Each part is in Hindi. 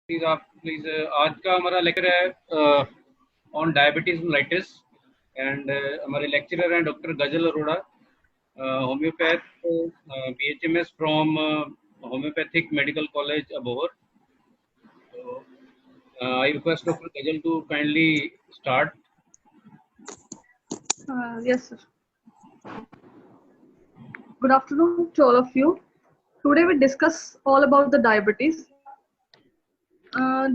प्लीज आप प्लीज आज का हमारा लेक्चर है ऑन डायबिटीज मेलाइटिस एंड हमारे लेक्चरर हैं डॉक्टर गजल Arora, homeopath, BHMS from homeopathic medical college Abohar. So, I request Dr. Gajal to kindly start. Yes, sir. Good afternoon to all of you. Today we discuss all about the diabetes.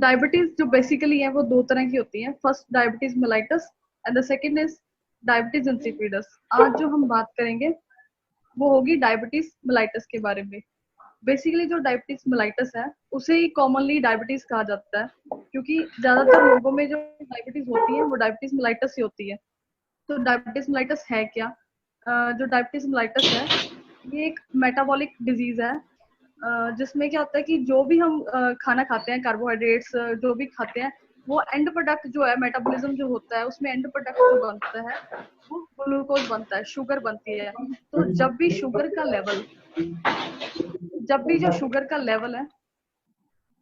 Diabetes जो बेसिकली है वो दो तरह की होती है. First diabetes mellitus and the second is diabetes insipidus. आज जो हम बात करेंगे वो होगी डायबिटीज मेलाइटस के बारे में. बेसिकली जो डायबिटीज मेलाइटस है उसे ही कॉमनली डायबिटीज कहा जाता है, क्योंकि ज्यादातर लोगों में जो डायबिटीज होती है वो डायबिटीज मेलाइटस ही होती है. तो डायबिटीज मेलाइटस है क्या? जो डायबिटीज मेलाइटस है ये एक मेटाबॉलिक डिजीज है, जिसमें क्या होता है कि जो भी हम खाना खाते हैं, कार्बोहाइड्रेट्स जो भी खाते हैं, वो एंड प्रोडक्ट जो है, मेटाबॉलिज्म जो होता है उसमें एंड प्रोडक्ट जो बनता है वो ग्लूकोज बनता है, शुगर बनती है. तो जब भी जो शुगर का लेवल है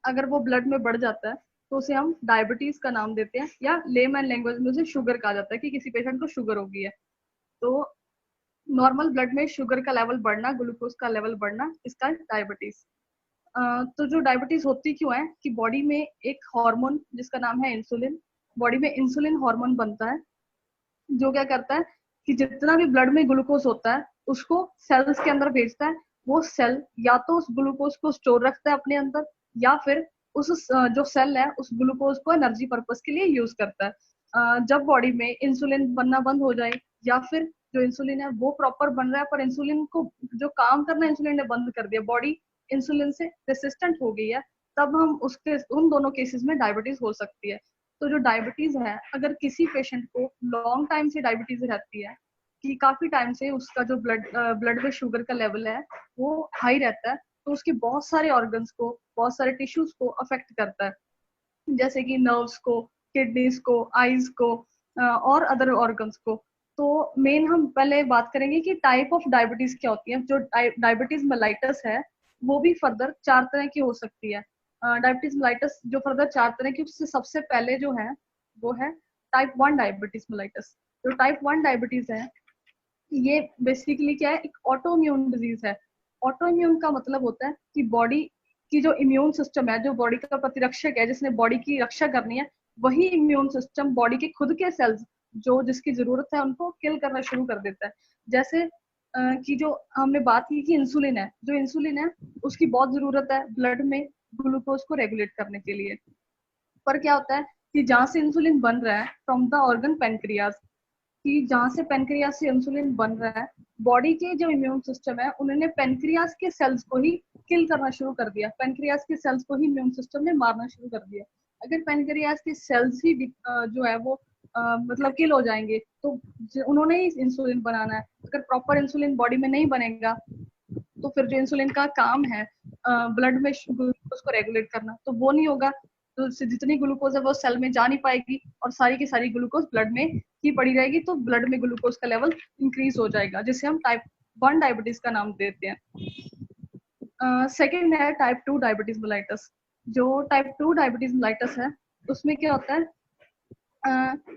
अगर वो ब्लड में बढ़ जाता है तो उसे हम डायबिटीज का नाम देते हैं, या लेमैन लैंग्वेज में उसे शुगर कहा जाता है कि किसी पेशेंट को शुगर हो गई है. तो नॉर्मल ब्लड में शुगर का लेवल बढ़ना, ग्लूकोज का लेवल बढ़ना, इसका डायबिटीज. तो जो डायबिटीज होती क्यों है कि बॉडी में एक हार्मोन जिसका नाम है इंसुलिन, बॉडी में इंसुलिन हार्मोन बनता है जो क्या करता है कि जितना भी ब्लड में ग्लूकोज होता है उसको सेल्स के अंदर भेजता है. वो सेल या तो उस ग्लूकोज को स्टोर रखता है अपने अंदर, या फिर उस जो सेल है उस ग्लूकोज को एनर्जी पर्पस के लिए यूज करता है. जब बॉडी में इंसुलिन बनना बंद हो जाए, या फिर जो इंसुलिन है वो प्रॉपर बन रहा है पर इंसुलिन को जो काम करना इंसुलिन ने बंद कर दिया, बॉडी इंसुलिन से रेसिस्टेंट हो गई है, तब हम उसके उन दोनों केसेस में डायबिटीज हो सकती है. तो जो डायबिटीज है, अगर किसी पेशेंट को लॉन्ग टाइम से डायबिटीज रहती है कि काफी टाइम से उसका जो ब्लड में शुगर का लेवल है वो हाई रहता है, तो उसके बहुत सारे ऑर्गन्स को, बहुत सारे टिश्यूज को अफेक्ट करता है, जैसे कि नर्व्स को, किडनीज को, आईज को और अदर ऑर्गन्स को. तो मेन हम पहले बात करेंगे कि टाइप ऑफ डायबिटीज क्या होती है. जो डायबिटीज मेलाइटस है वो भी फर्दर 4 तरह की हो सकती है. डायबिटीज मेलाइटस जो फर्दर 4 तरह की, उससे सबसे पहले जो है वो है टाइप 1 डायबिटीज मेलाइटस. जो टाइप 1 डायबिटीज है ये बेसिकली क्या है, एक ऑटो इम्यून डिजीज है. ऑटो इम्यून का मतलब होता है कि बॉडी की जो इम्यून सिस्टम है, जो बॉडी का प्रतिरक्षक है जिसने बॉडी की रक्षा करनी है, वही इम्यून सिस्टम बॉडी के खुद के सेल्स जो जिसकी जरूरत है उनको किल करना शुरू कर देता है. जैसे कि जो हमने बात की कि इंसुलिन है, जो इंसुलिन है उसकी बहुत जरूरत है ब्लड में ग्लूकोज को रेगुलेट करने के लिए. पर क्या होता है कि जहाँ से इंसुलिन बन रहा है फ्रॉम द ऑर्गन पेनक्रियाज, कि जहाँ से पेनक्रियास से इंसुलिन बन रहा है, बॉडी के जो इम्यून सिस्टम है उन्होंने पेनक्रियास के सेल्स को ही किल करना शुरू कर दिया, पेनक्रियास के सेल्स को ही इम्यून सिस्टम ने मारना शुरू कर दिया. अगर पेनक्रियास के सेल्स ही जो है वो मतलब किल हो जाएंगे तो उन्होंने ही इंसुलिन बनाना है. अगर प्रॉपर इंसुलिन बॉडी में नहीं बनेगा तो फिर जो इंसुलिन का काम है ब्लड में ग्लूकोज को रेगुलेट करना, तो वो नहीं होगा. तो जितनी ग्लूकोज है वो सेल में जा नहीं पाएगी और सारी की सारी ग्लूकोज ब्लड में ही पड़ी रहेगी, तो ब्लड में ग्लूकोज का लेवल इंक्रीज हो जाएगा, जिसे हम टाइप 1 डायबिटीज का नाम देते हैं. सेकेंड है टाइप 2 डायबिटीज मेलाइटस. जो टाइप 2 डायबिटीज मेलाइटस है उसमें क्या होता है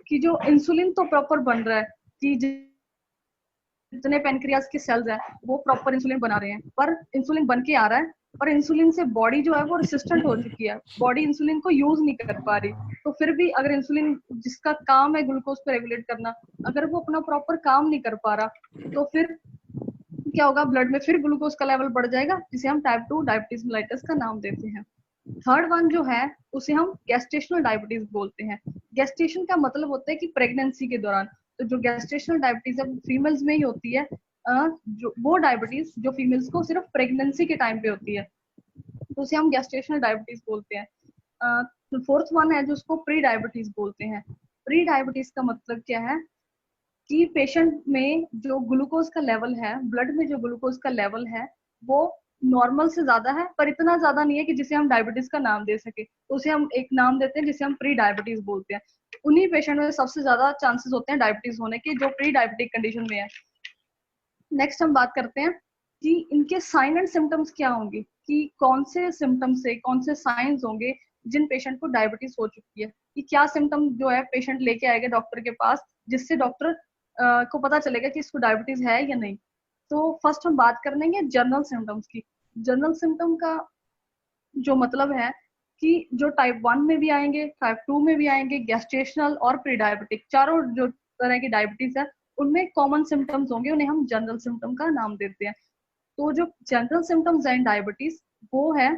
कि जो इंसुलिन तो प्रॉपर बन रहा है, कि जितने पेनक्रियास के सेल्स हैं वो प्रॉपर इंसुलिन बना रहे हैं, पर इंसुलिन बन के आ रहा है, पर इंसुलिन से बॉडी जो है वो रेसिस्टेंट हो चुकी है, बॉडी इंसुलिन को यूज नहीं कर पा रही. तो फिर भी अगर इंसुलिन जिसका काम है ग्लूकोज को रेगुलेट करना, अगर वो अपना प्रॉपर काम नहीं कर पा रहा तो फिर क्या होगा, ब्लड में फिर ग्लूकोज का लेवल बढ़ जाएगा, जिसे हम टाइप 2 डायबिटीज मेलाइटस का नाम देते हैं. थर्ड वन जो है उसे हम गेस्टेशनल डायबिटीज बोलते हैं. गेस्टेशन का मतलब होता है कि प्रेगनेंसी के दौरान. तो जो गेस्टेशनल डायबिटीज है वो फीमेल्स में ही होती है. जो वो डायबिटीज जो फीमेल्स को सिर्फ प्रेगनेंसी के टाइम पे होती है, तो उसे हम गेस्टेशनल डायबिटीज बोलते हैं. फोर्थ वन है जो उसको प्री डायबिटीज बोलते हैं. प्री डायबिटीज का मतलब क्या है कि पेशेंट में जो ग्लूकोज का लेवल है, ब्लड में जो ग्लूकोज का लेवल है वो नॉर्मल से ज्यादा है, पर इतना ज्यादा नहीं है कि जिसे हम डायबिटीज का नाम दे सके, तो उसे हम एक नाम देते हैं जिसे हम प्री डायबिटीज बोलते हैं. उन्हीं पेशेंट में सबसे ज्यादा चांसेस होते हैं डायबिटीज होने के जो प्री डायबिटिक कंडीशन में है. नेक्स्ट हम बात करते हैं कि इनके साइन एंड सिम्टम्स क्या होंगे, कि कौन से सिम्टम्स से, कौन से साइंस होंगे जिन पेशेंट को डायबिटीज हो चुकी है, कि क्या सिम्टम जो है पेशेंट लेके आएगा डॉक्टर के पास, जिससे डॉक्टर को पता चलेगा कि इसको डायबिटीज है या नहीं। तो फर्स्ट हम बात कर लेंगे जनरल सिम्टम्स की। जनरल सिम्टम का जो मतलब है कि जो टाइप 1 में भी आएंगे, टाइप 2 में भी आएंगे, गैस्ट्रेशनल और प्री डायबिटिक, चारों जो तरह की डायबिटीज है उनमें कॉमन सिम्टम्स होंगे, उन्हें हम जनरल सिम्टम का नाम देते हैं। तो जो जनरल सिम्टम्स हैं डायबिटीज, वो है,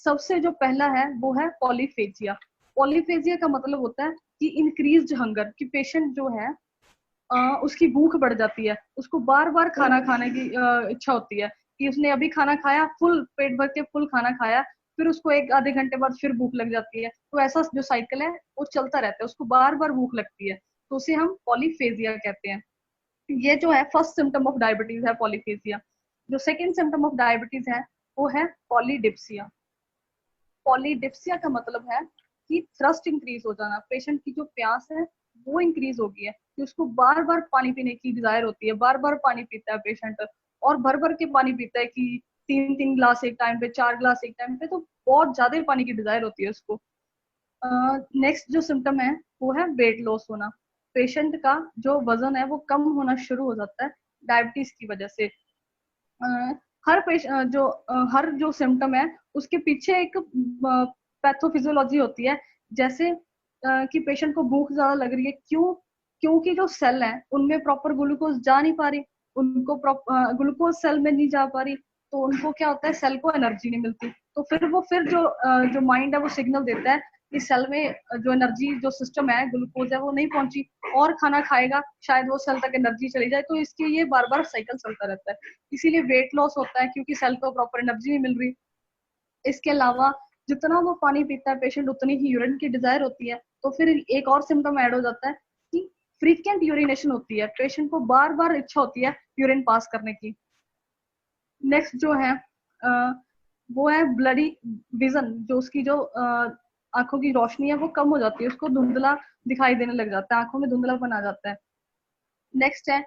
सबसे जो पहला है वो है पॉलीफेजिया। पॉलीफेजिया का मतलब होता है कि इंक्रीज्ड हंगर, कि पेशेंट जो है उसकी भूख बढ़ जाती है, उसको बार बार खाना खाने की इच्छा होती है, कि उसने अभी खाना खाया, फुल पेट भर के फुल खाना खाया, फिर उसको एक आधे घंटे बाद फिर भूख लग जाती है। तो ऐसा जो साइकिल है वो चलता रहता है, उसको बार बार भूख लगती है, तो उसे हम पॉलीफेजिया कहते हैं। ये जो है फर्स्ट सिम्टम ऑफ डायबिटीज है, पॉलीफेजिया। जो सेकेंड सिम्टम ऑफ डायबिटीज है वो है पॉलीडिप्सिया। पॉलीडिप्सिया का मतलब है कि थ्रस्ट इंक्रीज हो जाना, पेशेंट की जो प्यास है वो इंक्रीज हो गई है, कि उसको बार बार पानी पीने की डिजायर होती है, बार बार पानी पीता है पेशेंट, और भर भर के पानी पीता है, कि 3 3 ग्लास एक टाइम पे, 4 ग्लास एक टाइम पे, तो बहुत ज्यादा पानी की डिजायर होती है उसको। नेक्स्ट जो सिम्टम है वो है वेट लॉस होना। पेशेंट का जो वजन है वो कम होना शुरू हो जाता है डायबिटीज की वजह से। हर हर जो सिम्टम है उसके पीछे एक पैथोफिजियोलॉजी होती है, जैसे कि पेशेंट को भूख ज्यादा लग रही है, क्यों? क्योंकि जो सेल है उनमें प्रॉपर ग्लूकोज जा नहीं पा रही, उनको ग्लूकोज सेल में नहीं जा पा रही, तो उनको क्या होता है, सेल को एनर्जी नहीं मिलती। तो फिर जो माइंड है वो सिग्नल देता है कि सेल में जो एनर्जी जो सिस्टम है, ग्लूकोज है वो नहीं पहुंची, और खाना खाएगा शायद वो सेल तक एनर्जी चली जाए, तो इसके ये बार बार साइकिल चलता रहता है। इसीलिए वेट लॉस होता है, क्योंकि सेल को प्रॉपर एनर्जी नहीं मिल रही। इसके अलावा जितना वो पानी पीता है पेशेंट, उतनी ही यूरिन की डिजायर होती है। तो फिर एक और सिम्टम ऐड हो जाता है कि फ्रीक्वेंट यूरिनेशन होती है, पेशेंट को बार बार इच्छा होती है यूरिन पास करने की। नेक्स्ट जो है वो है ब्लडी विजन, जो उसकी जो आंखों की रोशनी है वो कम हो जाती है, उसको धुंधला दिखाई देने लग जाता है, आंखों में धुंधलापन आ जाता है। नेक्स्ट है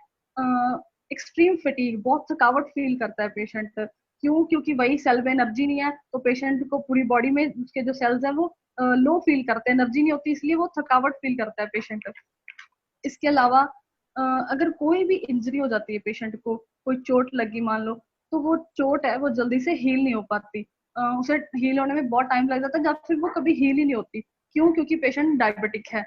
एक्सट्रीम फटीग, बहुत थकावट फील करता है पेशेंट। क्यों? क्योंकि वही सेल में एनर्जी नहीं है, तो पेशेंट को पूरी बॉडी में उसके जो सेल्स है वो लो फील करते हैं, एनर्जी नहीं होती, इसलिए वो थकावट फील करता है पेशेंट। इसके अलावा अगर कोई भी इंजरी हो जाती है पेशेंट को, कोई चोट लगी मान लो, तो वो चोट है वो जल्दी से हील नहीं हो पाती, उसे हील होने में बहुत टाइम लग जाता है, या फिर वो कभी हील ही नहीं होती। क्यों? क्योंकि पेशेंट डायबिटिक है।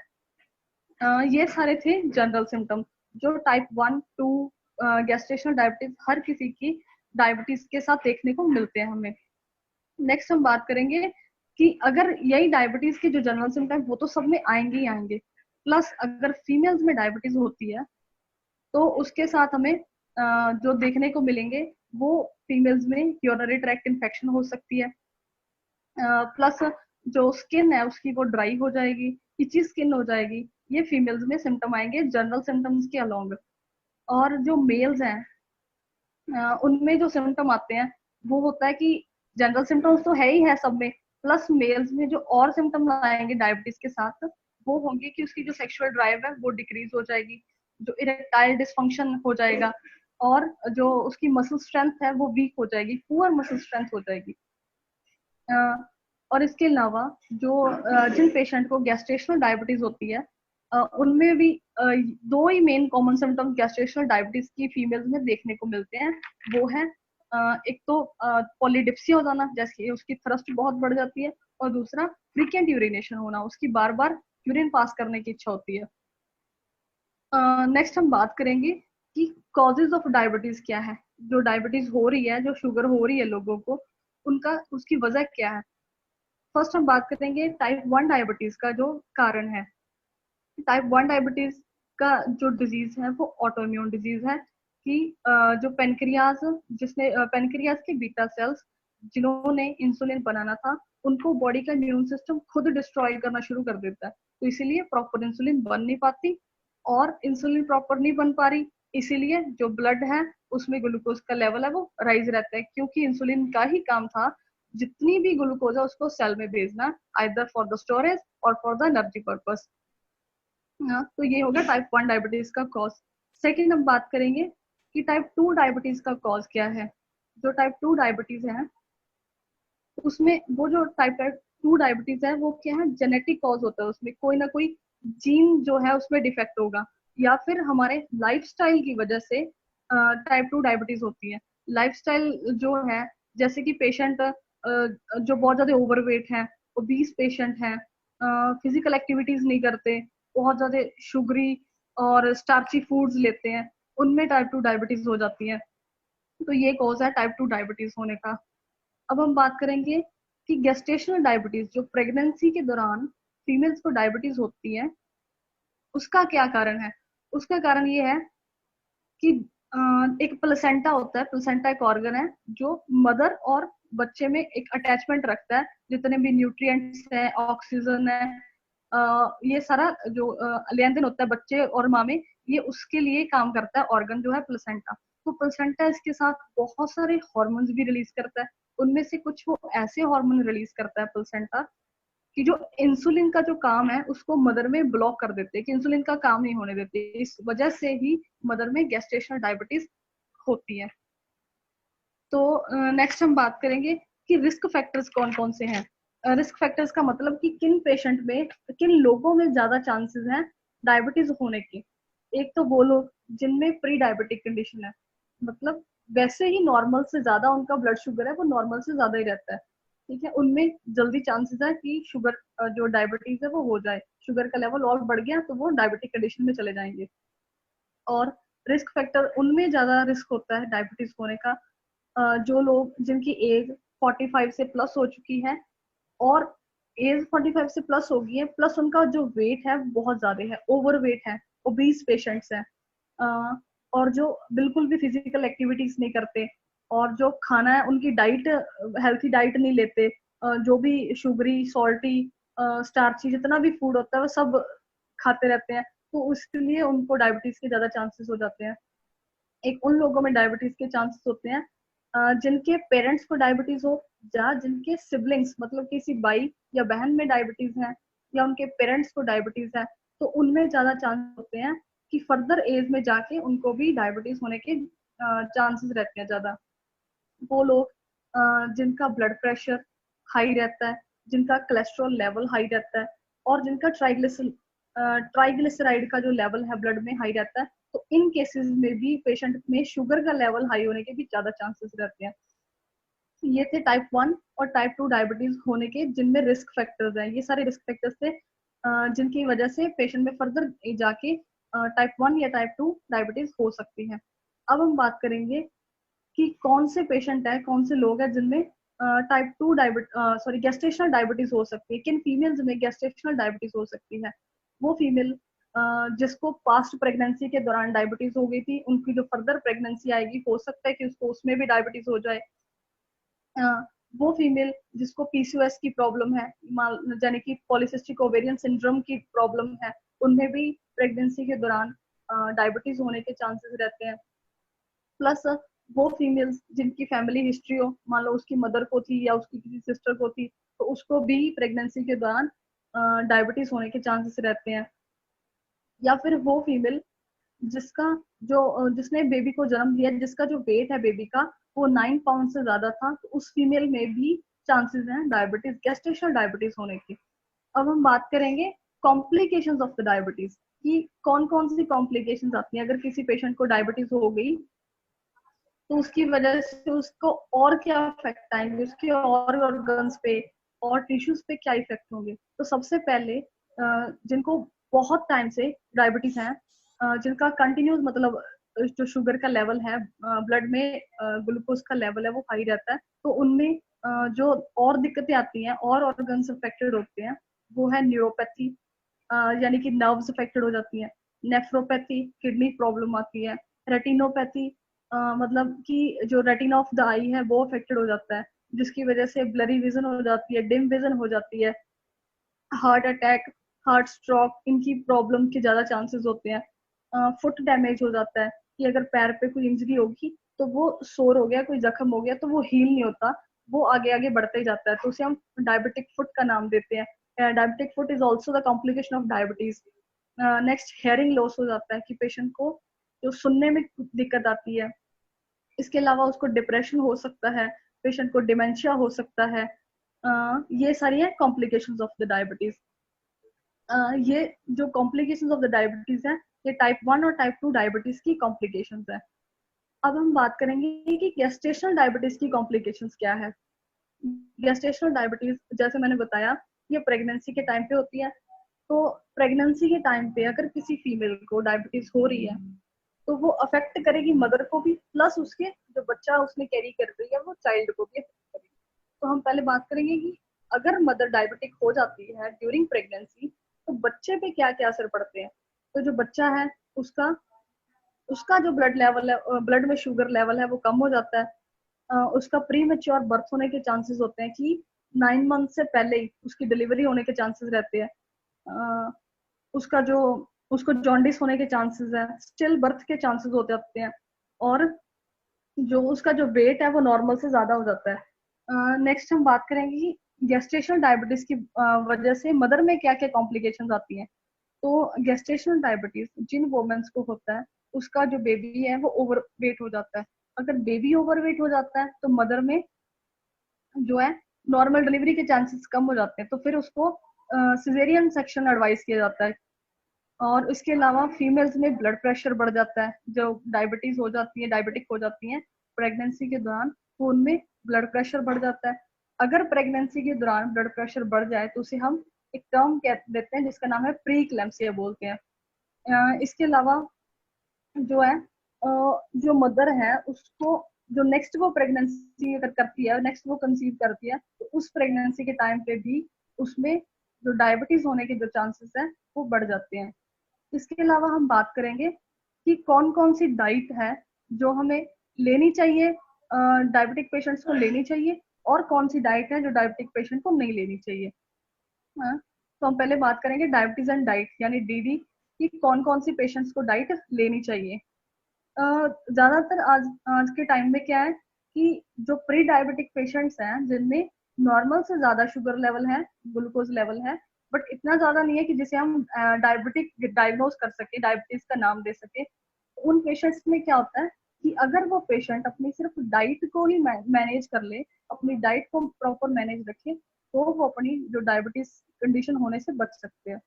ये सारे थे जनरल सिम्टम, जो टाइप 1 2 गैस्ट्रेशनल डायबिटीज हर किसी की डायबिटीज के साथ देखने को मिलते हैं हमें। नेक्स्ट हम बात करेंगे कि अगर यही डायबिटीज के जो जनरल सिम्टम वो तो सब में आएंगे ही आएंगे, प्लस अगर फीमेल्स में डायबिटीज होती है तो उसके साथ हमें जो देखने को मिलेंगे वो फीमेल्स में यूरिनरी ट्रैक्ट इन्फेक्शन हो सकती है, प्लस जो स्किन है उसकी वो ड्राई हो जाएगी, इची स्किन हो जाएगी। ये फीमेल्स में सिम्टम आएंगे जनरल सिम्टम्स के अलोंग। और जो मेल्स हैं उनमें जो सिम्टम आते हैं वो होता है कि जनरल सिम्टम्स तो है ही है सब में, प्लस मेल्स में जो और सिम्टम आएंगे डायबिटीज के साथ वो होंगे कि उसकी जो सेक्सुअल ड्राइव है वो डिक्रीज हो जाएगी, जो इरेक्टाइल डिसफंक्शन हो जाएगा, और जो उसकी मसल स्ट्रेंथ है वो वीक हो जाएगी, पुअर मसल स्ट्रेंथ हो जाएगी। और इसके अलावा जो जिन पेशेंट को गैस्ट्रेशनल डायबिटीज होती है उनमें भी दो ही main common symptoms gestational diabetes की फीमेल्स में देखने को मिलते हैं। वो है एक तो पॉलीडिप्सिया हो जाना, जैसे उसकी थ्रस्ट बहुत बढ़ जाती है, और दूसरा फ्रीक्वेंट यूरिनेशन होना, उसकी बार बार यूरिन पास करने की इच्छा होती है। नेक्स्ट हम बात करेंगे कि कॉजेज ऑफ डायबिटीज क्या है, जो डायबिटीज हो रही है, जो शुगर हो रही है लोगों को, उनका उसकी वजह क्या है। फर्स्ट हम बात करेंगे टाइप 1 डायबिटीज का जो कारण है। टाइप 1 डायबिटीज का जो डिजीज है वो ऑटोइम्यून डिजीज है, कि जो पेनक्रियाज, जिसने पेनक्रियाज के बीटा सेल्स जिन्होंने इंसुलिन बनाना था, उनको बॉडी का इम्यून सिस्टम खुद डिस्ट्रॉय करना शुरू कर देता है, तो इसीलिए प्रॉपर इंसुलिन बन नहीं पाती, और इंसुलिन प्रॉपर नहीं बन पा रही, इसीलिए जो ब्लड है उसमें ग्लूकोज का लेवल है वो राइज रहता है, क्योंकि इंसुलिन का ही काम था जितनी भी ग्लूकोज है उसको सेल में भेजना, आइदर फॉर द स्टोरेज और फॉर द एनर्जी पर्पस। तो ये होगा टाइप 1 डायबिटीज का कॉज। सेकेंड हम बात करेंगे कि टाइप 2 डायबिटीज का कॉज क्या है। जो टाइप 2 डायबिटीज है उसमें वो जो टाइप टू डायबिटीज है वो क्या है, जेनेटिक कॉज होता है, उसमें कोई ना कोई जीन जो है उसमें डिफेक्ट होगा, या फिर हमारे लाइफस्टाइल की वजह से टाइप 2 डायबिटीज होती है। लाइफस्टाइल जो है, जैसे कि पेशेंट जो बहुत ज्यादा ओवरवेट है, ओबीस पेशेंट है, फिजिकल एक्टिविटीज नहीं करते, बहुत ज्यादा शुगरी और स्टार्ची फूड्स लेते हैं, उनमें टाइप 2 डायबिटीज हो जाती है। तो ये कॉज है टाइप 2 डायबिटीज होने का। अब हम बात करेंगे कि गेस्टेशनल डायबिटीज, जो प्रेगनेंसी के दौरान फीमेल्स को डायबिटीज होती है, उसका क्या कारण है। उसका कारण ये है कि एक प्लेसेंटा होता है। प्लेसेंटा एक ऑर्गन है जो मदर और बच्चे में एक अटैचमेंट रखता है, जितने भी न्यूट्रिएंट्स है, ऑक्सीजन है, ये सारा जो लेन देन होता है बच्चे और माँ में, ये उसके लिए काम करता है ऑर्गन जो है प्लेसेंटा। तो प्लेसेंटा इसके साथ बहुत सारे हॉर्मोन्स भी रिलीज करता है। उनमें से कुछ वो ऐसे हार्मोन रिलीज करता है प्लेसेंटा कि जो इंसुलिन का जो काम है उसको मदर में ब्लॉक कर देते हैं, कि इंसुलिन का काम नहीं होने देते। इस वजह से ही मदर में गेस्टेशनल डायबिटीज होती है। तो नेक्स्ट हम बात करेंगे कि रिस्क फैक्टर्स कौन कौन से हैं। रिस्क फैक्टर्स का मतलब कि किन पेशेंट में, किन लोगों में ज्यादा चांसेस हैं डायबिटीज होने के। एक तो वो लोग जिनमें प्री डायबिटिक कंडीशन है, मतलब वैसे ही नॉर्मल से ज्यादा उनका ब्लड शुगर है, वो नॉर्मल से ज्यादा ही रहता है, ठीक है, उनमें जल्दी चांसेस है कि शुगर जो डायबिटीज है वो हो जाए, शुगर का लेवल और बढ़ गया तो वो डायबिटिक कंडीशन में चले जाएंगे। और रिस्क फैक्टर उनमें ज्यादा रिस्क होता है डायबिटीज होने का जो लोग जिनकी एज 45 से प्लस हो चुकी है, और एज 45 से प्लस हो गई है, प्लस उनका जो वेट है बहुत ज्यादा है, ओवर वेट है, ओबीस पेशेंट्स हैं, और जो बिल्कुल भी फिजिकल एक्टिविटीज नहीं करते, और जो खाना है उनकी डाइट हेल्थी डाइट नहीं लेते, जो भी शुगरी सॉल्टी स्टार्ची जितना भी फूड होता है वो सब खाते रहते हैं, तो उसके लिए उनको डायबिटीज के ज्यादा चांसेस हो जाते हैं। एक उन लोगों में डायबिटीज के चांसेस होते हैं जिनके पेरेंट्स को डायबिटीज हो, या जिनके सिबलिंग्स मतलब किसी भाई या बहन में डायबिटीज है, या उनके पेरेंट्स को डायबिटीज है, तो उनमें ज्यादा चांस होते हैं कि फर्दर एज में जाके उनको भी डायबिटीज होने के चांसेस रहते हैं ज्यादा। वो लोग जिनका ब्लड प्रेशर हाई रहता है, जिनका कोलेस्ट्रॉल लेवल हाई रहता है, और जिनका ट्राइग्लिसराइड का जो लेवल है ब्लड में हाई रहता है, तो इन केसेस में भी पेशेंट में शुगर का लेवल हाई होने के भी ज्यादा चांसेस रहते हैं। ये थे टाइप 1 और टाइप 2 डायबिटीज होने के जिनमें रिस्क फैक्टर्स हैं। ये सारे रिस्क फैक्टर्स थे जिनकी वजह से पेशेंट में फर्दर जाके टाइप 1 या टाइप 2 डायबिटीज हो सकती है। अब हम बात करेंगे कि कौन से पेशेंट है, कौन से लोग हैं जिनमें टाइप 2 गेस्टेशनल डायबिटीज हो सकती है, किन फीमेल्स में गेस्टेशनल डायबिटीज हो सकती है। वो फीमेल जिसको पास्ट प्रेगनेंसी के दौरान डायबिटीज हो गई थी, उनकी जो फर्दर प्रेगनेंसी आएगी हो सकता है कि उसको उसमें भी डायबिटीज हो जाए। वो फीमेल जिसको पीसीओएस की प्रॉब्लम है, यानी कि पॉलीसिस्टिक ओवेरियन सिंड्रोम की प्रॉब्लम है, उनमें भी प्रेगनेंसी के दौरान डायबिटीज होने के चांसेस रहते हैं। प्लस वो फीमेल्स जिनकी फैमिली हिस्ट्री हो, मान लो उसकी मदर को थी या उसकी किसी सिस्टर को थी, तो उसको भी प्रेगनेंसी के दौरान डायबिटीज होने के चांसेस रहते हैं। या फिर वो फीमेल जिसका जिसने बेबी को जन्म दिया, जिसका जो वेट है बेबी का वो 9 पाउंड से ज्यादा था, तो उस फीमेल में भी चांसेस हैं डायबिटीज, गेस्टेशनल डायबिटीज होने की। अब हम बात करेंगे कॉम्प्लिकेशंस ऑफ द डायबिटीज, कि कौन कौन सी कॉम्प्लिकेशंस आती हैं अगर किसी पेशेंट को डायबिटीज हो गई, तो उसकी वजह से उसको और क्या इफेक्ट आएंगे, उसके और ऑर्गन्स पे और टिश्यूज पे क्या इफेक्ट होंगे। तो सबसे पहले जिनको बहुत टाइम से डायबिटीज है, जिनका कंटिन्यूस मतलब जो शुगर का लेवल है ब्लड में, ग्लूकोज का लेवल है वो हाई रहता है, तो उनमें जो और दिक्कतें आती हैं और ऑर्गन्स अफेक्टेड होते हैं, वो है न्यूरोपैथी, यानी कि नर्व्स अफेक्टेड हो जाती है, नेफ्रोपैथी किडनी प्रॉब्लम आती है, रेटिनोपैथी मतलब कि जो रेटिना ऑफ द आई है वो अफेक्टेड हो जाता है, जिसकी वजह से ब्लरी विजन हो जाती है, डिम विजन हो जाती है, हार्ट अटैक, हार्ट स्ट्रोक, इनकी प्रॉब्लम के ज्यादा चांसेस होते हैं। फुट डैमेज हो जाता है, कि अगर पैर पे कोई इंजरी होगी तो वो सोर हो गया, कोई जख्म हो गया तो वो हील नहीं होता, वो आगे आगे बढ़ते ही जाता है, तो उसे हम डायबिटिक फुट का नाम देते हैं। Diabetic foot is also the complication of diabetes. Next hearing loss हो जाता है, कि पेशेंट को जो सुनने में दिक्कत आती है। इसके अलावा उसको डिप्रेशन हो सकता है, पेशेंट को डिमेंशिया हो सकता है, ये सारी है कॉम्प्लिकेशंस ऑफ द डायबिटीज। ये जो कॉम्प्लिकेशंस ऑफ द डायबिटीज है, ये टाइप 1 और टाइप 2 डायबिटीज की कॉम्प्लिकेशंस है। अब हम बात करेंगे कि गेस्टेशनल डायबिटीज की कॉम्प्लिकेशंस क्या है। गेस्टेशनल डायबिटीज जैसे मैंने बताया, ये प्रेगनेंसी के टाइम पे होती है। तो प्रेगनेंसी के टाइम पे अगर किसी फीमेल को डायबिटीज हो रही है तो वो अफेक्ट करेगी मदर को भी, प्लस उसके जो बच्चा उसने कैरी कर रही है वो चाइल्ड को भी अफेक्ट करेगी। तो हम पहले बात करेंगे कि अगर मदर डायबिटिक हो जाती है ड्यूरिंग प्रेगनेंसी तो बच्चे पे क्या क्या असर पड़ते हैं। तो जो बच्चा है उसका उसका जो ब्लड लेवल है, ब्लड में शुगर लेवल है वो कम हो जाता है। उसका प्री मेच्योर बर्थ होने के चांसेस होते हैं कि 9 मंथ से पहले ही उसकी डिलीवरी होने के चांसेस रहते हैं। उसका जो उसको जॉन्डिस होने के चांसेस है, स्टिल बर्थ के चांसेस होते रहते हैं, और जो उसका जो वेट है वो नॉर्मल से ज्यादा हो जाता है। नेक्स्ट हम बात करेंगे कि गेस्टेशनल डायबिटीज की वजह से मदर में क्या क्या कॉम्प्लिकेशंस आती हैं। तो गेस्टेशनल डायबिटीज जिन वुमेन्स को होता है उसका जो बेबी है वो ओवर वेट हो जाता है। अगर बेबी ओवर वेट हो जाता है तो मदर में जो है नॉर्मल डिलीवरी के चांसेस कम हो जाते हैं, तो फिर उसको सिजेरियन सेक्शन एडवाइस किया जाता है। और इसके अलावा फीमेल्स में ब्लड प्रेशर बढ़ जाता है, जो डायबिटीज हो जाती है, डायबिटिक हो जाती है प्रेगनेंसी के दौरान, तो उनमें ब्लड प्रेशर बढ़ जाता है। अगर प्रेगनेंसी के दौरान ब्लड प्रेशर बढ़ जाए तो उसे हम एक टर्म कह देते हैं जिसका नाम है प्री इक्लेम्सिया बोलते हैं। इसके अलावा जो है जो मदर है उसको जो नेक्स्ट वो प्रेगनेंसी अगर करती है, नेक्स्ट वो कंसीव करती है, तो उस प्रेगनेंसी के टाइम पे भी उसमें जो डायबिटीज होने के जो चांसेस है वो बढ़ जाते हैं। इसके अलावा हम बात करेंगे कि कौन कौन सी डाइट है जो हमें लेनी चाहिए, डायबिटिक पेशेंट्स को लेनी चाहिए, और कौन सी डाइट है जो डायबिटिक पेशेंट को नहीं लेनी चाहिए। हाँ, तो हम पहले बात करेंगे डायबिटीज एंड डाइट यानी डीडी कि कौन कौन सी पेशेंट्स को डाइट लेनी चाहिए। ज्यादातर आज आज के टाइम में क्या है कि जो प्री डायबिटिक पेशेंट्स हैं जिनमें नॉर्मल से ज्यादा शुगर लेवल है, ग्लूकोज लेवल है, बट इतना ज्यादा नहीं है कि जिसे हम डायबिटिक डायग्नोज कर सके, डायबिटीज का नाम दे सके। उन पेशेंट्स में क्या होता है कि अगर वो पेशेंट अपनी सिर्फ डाइट को ही मैनेज कर ले, अपनी डाइट को प्रॉपर मैनेज रखे, तो वो अपनी जो डायबिटीज कंडीशन होने से बच सकते हैं।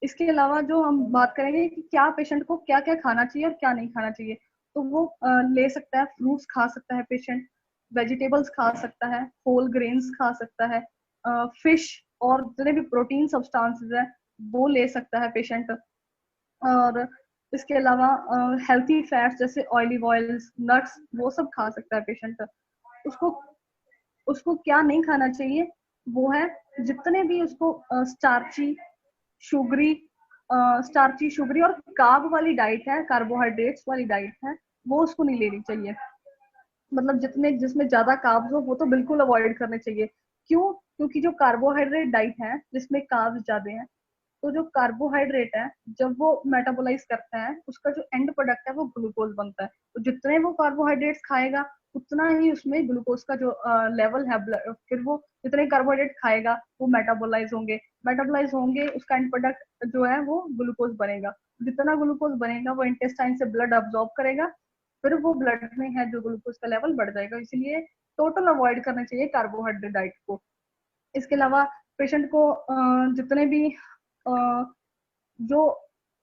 इसके अलावा जो हम बात करेंगे कि क्या पेशेंट को क्या क्या खाना चाहिए और क्या नहीं खाना चाहिए, तो वो ले सकता है, फ्रूट्स खा सकता है पेशेंट, वेजिटेबल्स खा सकता है, होल ग्रेन्स खा सकता है, फिश और जितने भी प्रोटीन सब्सटेंसेस है वो ले सकता है पेशेंट। और इसके अलावा हेल्थी फैट्स जैसे ऑयलिव ऑयल्स, नट्स, वो सब खा सकता है पेशेंट। उसको उसको क्या नहीं खाना चाहिए वो है जितने भी उसको स्टार्ची, शुगरी स्टार्ची, शुगरी और कार्ब वाली डाइट है, कार्बोहाइड्रेट्स वाली डाइट है, वो उसको नहीं लेनी चाहिए। मतलब जितने जिसमें ज्यादा कार्ब्स हो वो तो बिल्कुल अवॉइड करने चाहिए। क्यों? क्योंकि जो कार्बोहाइड्रेट डाइट है जिसमें कार्ब्स ज्यादा है, तो जो कार्बोहाइड्रेट है जब वो मेटाबोलाइज करता है उसका जो एंड प्रोडक्ट है वो ग्लूकोज बनता है। तो जितने वो कार्बोहाइड्रेट्स खाएगा उतना ही उसमें ग्लूकोज का जो लेवल है, फिर वो जितने कार्बोहाइड्रेट खाएगा वो मेटाबोलाइज होंगे, उसका एंड प्रोडक्ट जो है वो ग्लूकोज बनेगा। जितना ग्लूकोज बनेगा वो इंटेस्टाइन से ब्लड अब्सॉर्ब करेगा, फिर वो ब्लड में है जो ग्लूकोज का लेवल बढ़ जाएगा। इसलिए टोटल अवॉइड करना चाहिए कार्बोहाइड्रेट डाइट को। इसके अलावा पेशेंट को जितने भी जो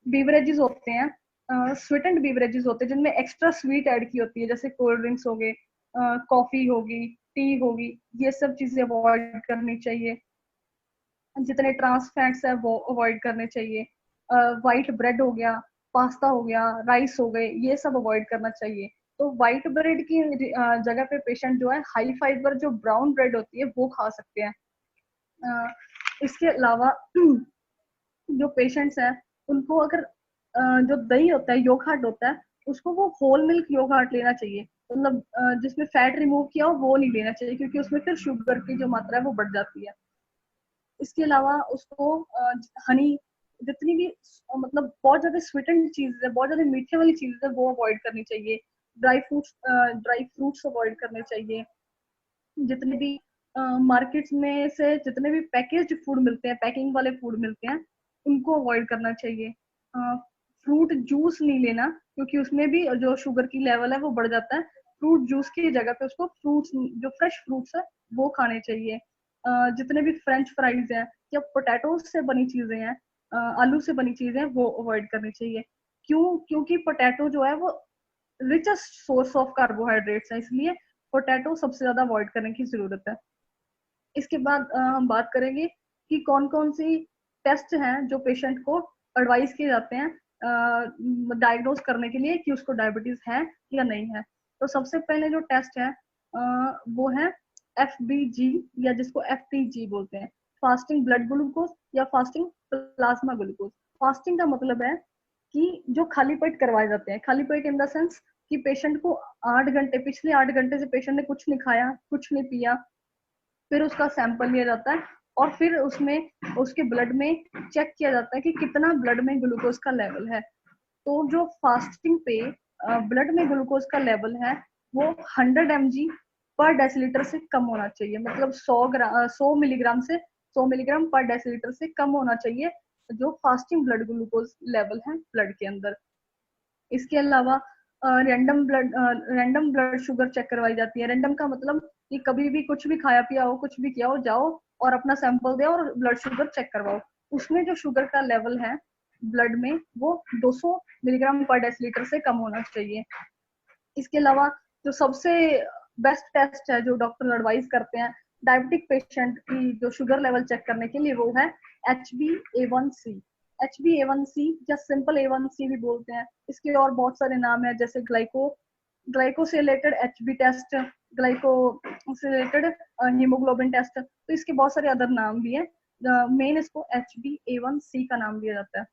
बीवरेजेस होते हैं, स्वीटेंड बीवरेजेस होते हैं जिनमें एक्स्ट्रा स्वीट ऐड की होती है, जैसे कोल्ड ड्रिंक्स हो गए, कॉफी होगी, टी होगी, ये सब चीजें अवॉइड करनी चाहिए। जितने ट्रांस फैट्स है वो अवॉइड करने चाहिए। वाइट ब्रेड हो गया, पास्ता हो गया, राइस हो गए, ये सब अवॉइड करना चाहिए। तो वाइट ब्रेड की जगह पे पेशेंट जो है हाई फाइबर जो ब्राउन ब्रेड होती है वो खा सकते हैं। इसके अलावा जो पेशेंट्स हैं उनको अगर जो दही होता है, योगर्ट होता है, उसको वो होल मिल्क योगर्ट लेना चाहिए। मतलब जिसमें फैट रिमूव किया हो वो नहीं लेना चाहिए, क्योंकि उसमें फिर शुगर की जो मात्रा है वो बढ़ जाती है। इसके अलावा उसको हनी, जितनी भी मतलब बहुत ज्यादा स्वीटेंड चीज है, बहुत ज्यादा मीठे वाली चीज है वो अवॉइड करनी चाहिए। ड्राई फ्रूट्स अवॉइड करने चाहिए। जितने भी मार्केट्स में से जितने भी पैकेज्ड फूड मिलते हैं, पैकिंग वाले फूड मिलते हैं, उनको अवॉइड करना चाहिए। फ्रूट जूस नहीं लेना, क्योंकि उसमें भी जो शुगर की लेवल है वो बढ़ जाता है। फ्रूट जूस की जगह पे उसको फ्रूट्स, जो फ्रेश फ्रूट्स है वो खाने चाहिए। जितने भी फ्रेंच फ्राइज हैं या पोटैटोज से बनी चीजें हैं, आलू से बनी चीजें वो अवॉइड करनी चाहिए। क्योंकि पोटैटो जो है वो रिचेस्ट सोर्स ऑफ कार्बोहाइड्रेट्स है, इसलिए पोटैटो सबसे ज्यादा अवॉइड करने की जरूरत है। इसके बाद हम बात करेंगे कि कौन कौन सी टेस्ट हैं जो पेशेंट को एडवाइस किए जाते हैं डायग्नोज करने के लिए कि उसको डायबिटीज है या नहीं है। तो सबसे पहले जो टेस्ट है वो है FBG, या जिसको FTG बोलते हैं, फास्टिंग ब्लड ग्लूकोज या फास्टिंग प्लाज्मा ग्लूकोज। फास्टिंग का मतलब है कि जो खाली पेट करवाए जाते हैं, खाली पेट इन द सेंस कि पेशेंट को 8 घंटे, पिछले 8 घंटे से पेशेंट ने कुछ नहीं खाया, कुछ नहीं पिया, फिर उसका सैंपल लिया जाता है और फिर उसमें उसके ब्लड में चेक किया जाता है कि कितना ब्लड में ग्लूकोज का लेवल है। तो जो फास्टिंग पे ब्लड में ग्लूकोज का लेवल है वो 100 mg पर डेसीलीटर से कम होना चाहिए, मतलब 100 मिलीग्राम से 100 मिलीग्राम पर डेसीलीटर से कम होना चाहिए जो फास्टिंग ब्लड ग्लूकोज लेवल है ब्लड के अंदर। इसके अलावा रैंडम ब्लड शुगर चेक करवाई जाती है। रैंडम का मतलब कि कभी भी कुछ भी खाया पिया हो, कुछ भी किया हो, जाओ और अपना सैंपल दे और ब्लड शुगर चेक करवाओ। उसमें जो शुगर का लेवल है ब्लड में वो 200 मिलीग्राम पर डेसीलीटर से कम होना चाहिए। इसके अलावा जो सबसे बेस्ट टेस्ट है जो डॉक्टर एडवाइस करते हैं डायबिटिक पेशेंट की जो शुगर लेवल चेक करने के लिए, वो है HbA1c। HbA1c या सिंपल A1c भी बोलते हैं, इसके और बहुत सारे नाम है, जैसे ग्लाइको से रिलेटेड HB टेस्ट, ग्लाइको से रिलेटेड हीमोग्लोबिन टेस्ट, तो इसके बहुत सारे अदर नाम भी है। मेन इसको HbA1c का नाम दिया जाता है।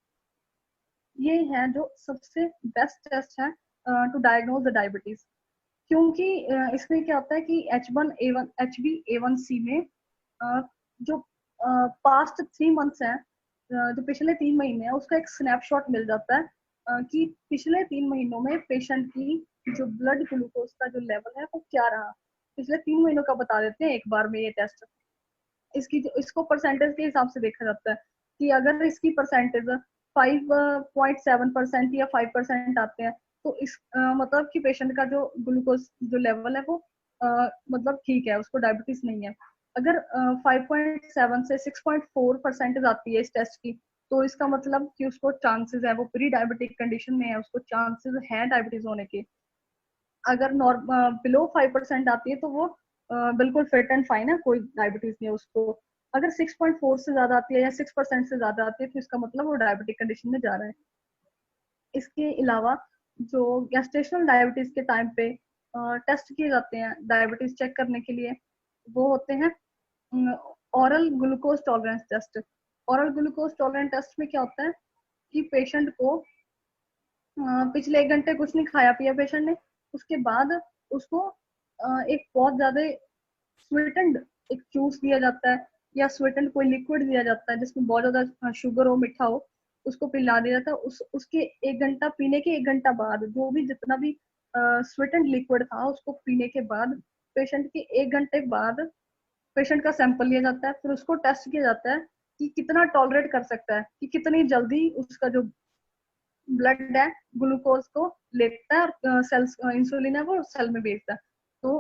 ये है जो सबसे बेस्ट टेस्ट है टू डायग्नोज द डायबिटीज। क्योंकि इसमें क्या होता है कि HbA1c में जो पास्ट 3 मंथ्स है, जो पिछले 3 महीने हैं, उसका एक स्नैपशॉट मिल जाता है कि पिछले 3 महीनों में पेशेंट की जो ब्लड ग्लूकोज का जो लेवल है वो क्या रहा। पिछले 3 महीनों का बता देते हैं एक बार में ये टेस्ट। इसको परसेंटेज के हिसाब से देखा जाता है कि अगर इसकी परसेंटेज 5.7% या 5% आते हैं तो इस मतलब कि पेशेंट का जो ग्लूकोज जो लेवल है वो मतलब ठीक है, उसको डायबिटीज नहीं है। अगर 5.7 से 6.4% आती है इस टेस्ट की, तो इसका मतलब कि उसको चांसेस है, वो प्री डायबिटिक कंडीशन में है, उसको चांसेस है डायबिटीज होने के। अगर बिलो 5% आती है तो वो बिल्कुल फिट एंड फाइन है, कोई डायबिटीज नहीं है उसको। अगर 6.4 से ज्यादा आती है या 6% से ज्यादा आती है तो इसका मतलब वो डायबिटिक कंडीशन में जा रहा है। इसके अलावा जो गेस्टेशनल डायबिटीज के टाइम पे टेस्ट किए जाते हैं डायबिटीज चेक करने के लिए, वो होते हैं oral glucose tolerance test. Oral glucose tolerance test में क्या होता है कि पेशेंट को पिछले 1 घंटे कुछ नहीं खाया पिया पेशेंट ने, उसके बाद उसको एक बहुत ज्यादा स्वीटेंड एक जूस दिया जाता है या स्वीटेंड कोई लिक्विड दिया जाता है जिसमें बहुत ज्यादा शुगर हो, मीठा हो, उसको पिला दिया जाता है। उसके 1 घंटा पीने के 1 घंटा बाद जो भी जितना भी स्वीटेंड लिक्विड था उसको पीने के बाद पेशेंट के 1 घंटे बाद पेशेंट का सैंपल लिया जाता है, फिर उसको टेस्ट किया जाता है कि कितना टॉलरेट कर सकता है, कि कितनी जल्दी उसका जो ब्लड है ग्लूकोज को लेता है और सेल्स इंसुलिन है वो सेल में भेजता है। तो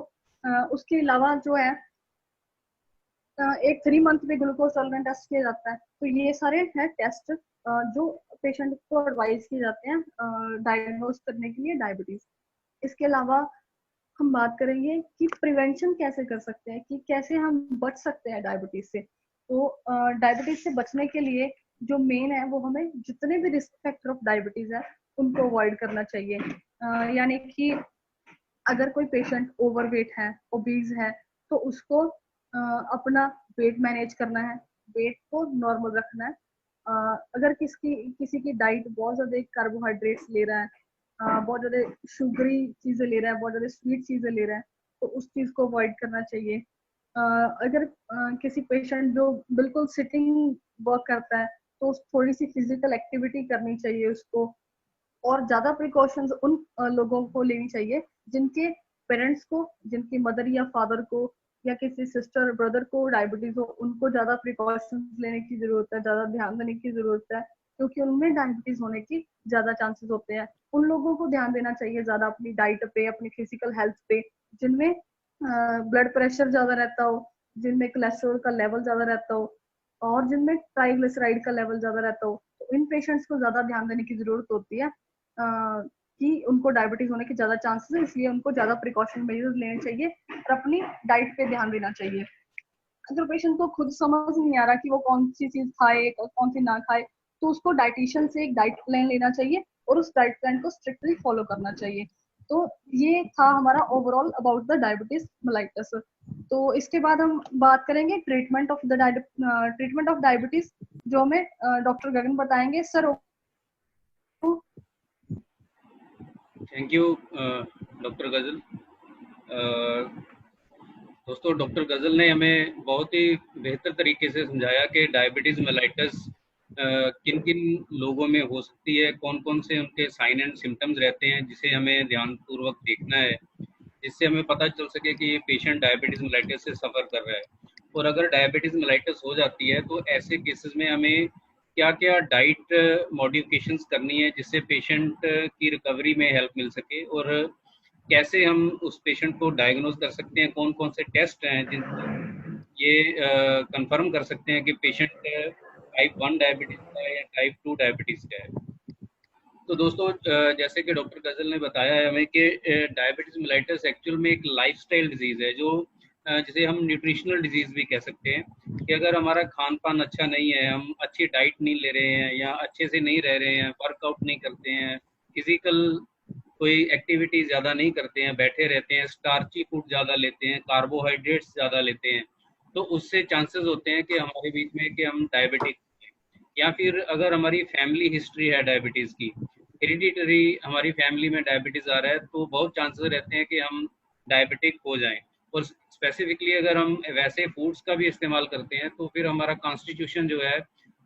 उसके अलावा जो है एक 3 मंथ में ग्लूकोज टॉलरेंस टेस्ट किया जाता है। तो ये सारे हैं टेस्ट जो पेशेंट को एडवाइस किए जाते हैं डायग्नोज करने के लिए डायबिटीज। इसके अलावा हम बात करेंगे कि प्रिवेंशन कैसे कर सकते हैं, कि कैसे हम बच सकते हैं डायबिटीज से। तो डायबिटीज से बचने के लिए जो मेन है वो हमें जितने भी रिस्क फैक्टर ऑफ डायबिटीज है उनको अवॉइड करना चाहिए। यानी कि अगर कोई पेशेंट ओवरवेट है, ओबीज है, तो उसको अपना वेट मैनेज करना है, वेट को नॉर्मल रखना है। अगर किसी की डाइट बहुत ज्यादा कार्बोहाइड्रेट्स ले रहा है, बहुत ज्यादा शुगरी चीजें ले रहा है, बहुत ज्यादा स्वीट चीजें ले रहा है, तो उस चीज को अवॉइड करना चाहिए। अगर किसी पेशेंट जो बिल्कुल सिटिंग वर्क करता है तो थोड़ी सी फिजिकल एक्टिविटी करनी चाहिए उसको। और ज्यादा प्रिकॉशंस उन लोगों को लेनी चाहिए जिनके पेरेंट्स को, जिनकी मदर या फादर को या किसी सिस्टर ब्रदर को डायबिटीज हो, उनको ज्यादा प्रिकॉशंस लेने की जरूरत है, ज्यादा ध्यान देने की जरूरत है। क्योंकि उनमें डायबिटीज होने की ज्यादा चांसेस होते हैं। उन लोगों को ध्यान देना चाहिए ज्यादा अपनी डाइट पे, अपनी फिजिकल हेल्थ पे, जिनमें ब्लड प्रेशर ज्यादा रहता हो, जिनमें कोलेस्ट्रॉल का लेवल ज्यादा रहता हो, और जिनमें ट्राइग्लिसराइड का लेवल ज्यादा रहता हो। तो इन पेशेंट्स को ज्यादा ध्यान देने की जरूरत होती है कि उनको डायबिटीज होने के ज्यादा चांसेस है, इसलिए उनको ज्यादा प्रिकॉशन मेजर्स लेने चाहिए और अपनी डाइट पे ध्यान देना चाहिए। अगर पेशेंट को खुद समझ नहीं आ रहा कि वो कौन सी चीज खाए और कौन सी ना खाए, तो उसको डाइटिशियन से एक डाइट प्लान लेना चाहिए और उस डाइट प्लान को स्ट्रिक्टली फॉलो करना चाहिए। तो ये था हमारा overall about the diabetes mellitus. तो इसके बाद हम बात करेंगे ट्रीटमेंट ऑफ डायबिटीज, जो हमें डॉक्टर गगन बताएंगे। सर, थैंक यू डॉक्टर गजल। दोस्तों, डॉक्टर गजल ने हमें बहुत ही बेहतर तरीके से समझाया कि डायबिटीज़ मेलाइटस किन किन लोगों में हो सकती है, कौन कौन से उनके साइन एंड सिम्टम्स रहते हैं जिसे हमें ध्यानपूर्वक देखना है, जिससे हमें पता चल सके कि ये पेशेंट डायबिटीज़ मेलाइटस से सफ़र कर रहा है। और अगर डायबिटीज़ मेलाइटस हो जाती है तो ऐसे केसेस में हमें क्या क्या डाइट मॉडिफिकेशंस करनी है जिससे पेशेंट की रिकवरी में हेल्प मिल सके, और कैसे हम उस पेशेंट को डायग्नोज कर सकते हैं, कौन कौन से टेस्ट हैं जिनसे ये कंफर्म कर सकते हैं कि पेशेंट टाइप 1 डायबिटीज़ का है या टाइप 2 डायबिटीज़ का है। तो दोस्तों, जैसे कि डॉक्टर गजल ने बताया है हमें कि डायबिटीज मेलाइटस एक्चुअल में एक लाइफस्टाइल डिजीज है, जो जिसे हम न्यूट्रिशनल डिजीज भी कह सकते हैं। कि अगर हमारा खान पान अच्छा नहीं है, हम अच्छी डाइट नहीं ले रहे हैं या अच्छे से नहीं रह रहे हैं, वर्कआउट नहीं करते हैं, फिजिकल कोई एक्टिविटी ज़्यादा नहीं करते हैं, बैठे रहते हैं, स्टार्ची फूड ज़्यादा लेते हैं, कार्बोहाइड्रेट्स ज़्यादा लेते हैं, तो उससे चांसेस होते हैं कि हमारे बीच में कि हम डायबिटिक, या फिर अगर हमारी फैमिली हिस्ट्री है डायबिटीज़ की, हेरिडिटरी हमारी फैमिली में डायबिटीज़ आ रहा है, तो बहुत चांसेस रहते हैं कि हम डायबिटिक हो जाएं। और स्पेसिफिकली अगर हम वैसे फूड्स का भी इस्तेमाल करते हैं तो फिर हमारा कॉन्स्टिट्यूशन जो है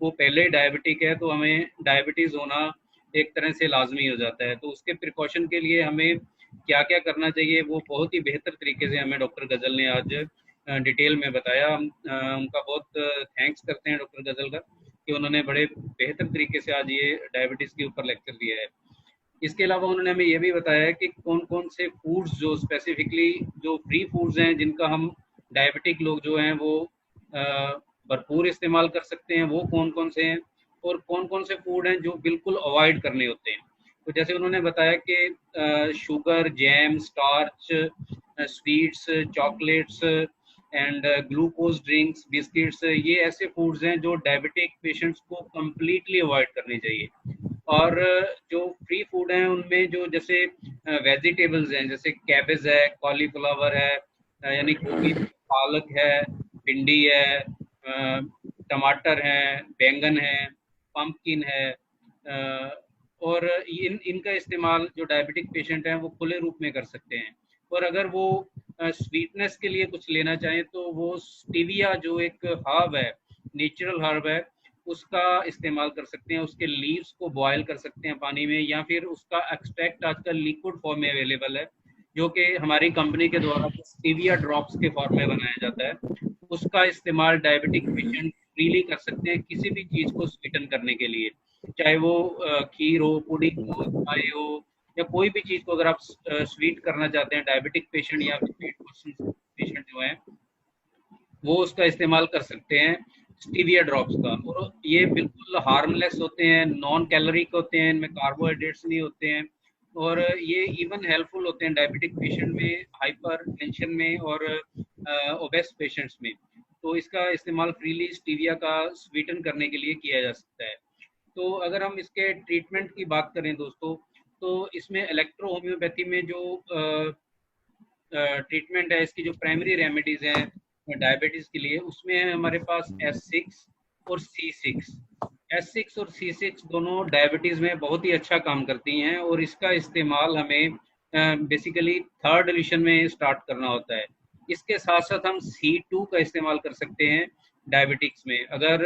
वो पहले ही डायबिटिक है, तो हमें डायबिटीज़ होना एक तरह से लाजमी हो जाता है। तो उसके प्रिकॉशन के लिए हमें क्या क्या करना चाहिए वो बहुत ही बेहतर तरीके से हमें डॉक्टर गजल ने आज डिटेल में बताया। हम उनका बहुत थैंक्स करते हैं डॉक्टर गजल का कि उन्होंने बड़े बेहतर तरीके से आज ये डायबिटीज़ के ऊपर लेक्चर दिया है। इसके अलावा उन्होंने हमें ये भी बताया है कि कौन कौन से फूड्स जो स्पेसिफिकली जो फ्री फूड्स हैं जिनका हम डायबिटिक लोग जो हैं वो भरपूर इस्तेमाल कर सकते हैं, वो कौन कौन से हैं, और कौन कौन से फूड हैं जो बिल्कुल अवॉइड करने होते हैं। तो जैसे उन्होंने बताया कि sugar, jam, starch, sweets, chocolates and glucose drinks, biscuits, ये ऐसे फूड्स हैं जो डायबिटिक पेशेंट्स को कम्प्लीटली अवॉइड करने चाहिए। और जो फ्री फूड हैं उनमें जो जैसे वेजिटेबल्स हैं, जैसे कैबेज है, कॉलीफ्लावर है, यानी गोभी, पालक है, भिंडी है, टमाटर है, बैंगन है, पम्पकिन है, और इन इनका इस्तेमाल जो डायबिटिक पेशेंट हैं वो खुले रूप में कर सकते हैं। और अगर वो स्वीटनेस के लिए कुछ लेना चाहें तो वो स्टीविया जो एक हर्ब है, नेचुरल हर्ब है, उसका इस्तेमाल कर सकते हैं। उसके लीव्स को बॉयल कर सकते हैं पानी में, या फिर उसका एक्सट्रैक्ट आजकल लिक्विड फॉर्म में अवेलेबल है, जो कि हमारी कंपनी के द्वारा स्टीविया ड्रॉप्स के फॉर्म में बनाया जाता है। उसका इस्तेमाल डायबिटिक पेशेंट फ्रीली कर सकते हैं किसी भी चीज़ को स्वीटन करने के लिए, चाहे वो खीर हो, पुडिंग हो, चाय हो, या कोई भी चीज़ को अगर आप स्वीट करना चाहते हैं, डायबिटिक पेशेंट या स्वीट पर्सन पेशेंट जो हैं वो उसका इस्तेमाल कर सकते हैं, स्टीविया ड्रॉप्स का। और ये बिल्कुल हार्मलेस होते हैं, नॉन कैलोरिक होते हैं, इनमें कार्बोहाइड्रेट्स नहीं होते हैं, और ये इवन हेल्पफुल होते हैं डायबिटिक पेशेंट में, हाइपर टेंशन में, और ओबेस पेशेंट्स में। तो इसका इस्तेमाल फ्रीली स्टीविया का स्वीटन करने के लिए किया जा सकता है। तो अगर हम इसके ट्रीटमेंट की बात करें दोस्तों, तो इसमें इलेक्ट्रो होम्योपैथी में जो ट्रीटमेंट है, इसकी जो प्राइमरी रेमेडीज हैं डायबिटीज के लिए, उसमें है हमारे पास S6 और C6। S6 और C6 दोनों डायबिटीज में बहुत ही अच्छा काम करती हैं, और इसका इस्तेमाल हमें बेसिकली थर्ड एडिशन में स्टार्ट करना होता है। इसके साथ साथ हम C2 का इस्तेमाल कर सकते हैं डायबिटिक्स में। अगर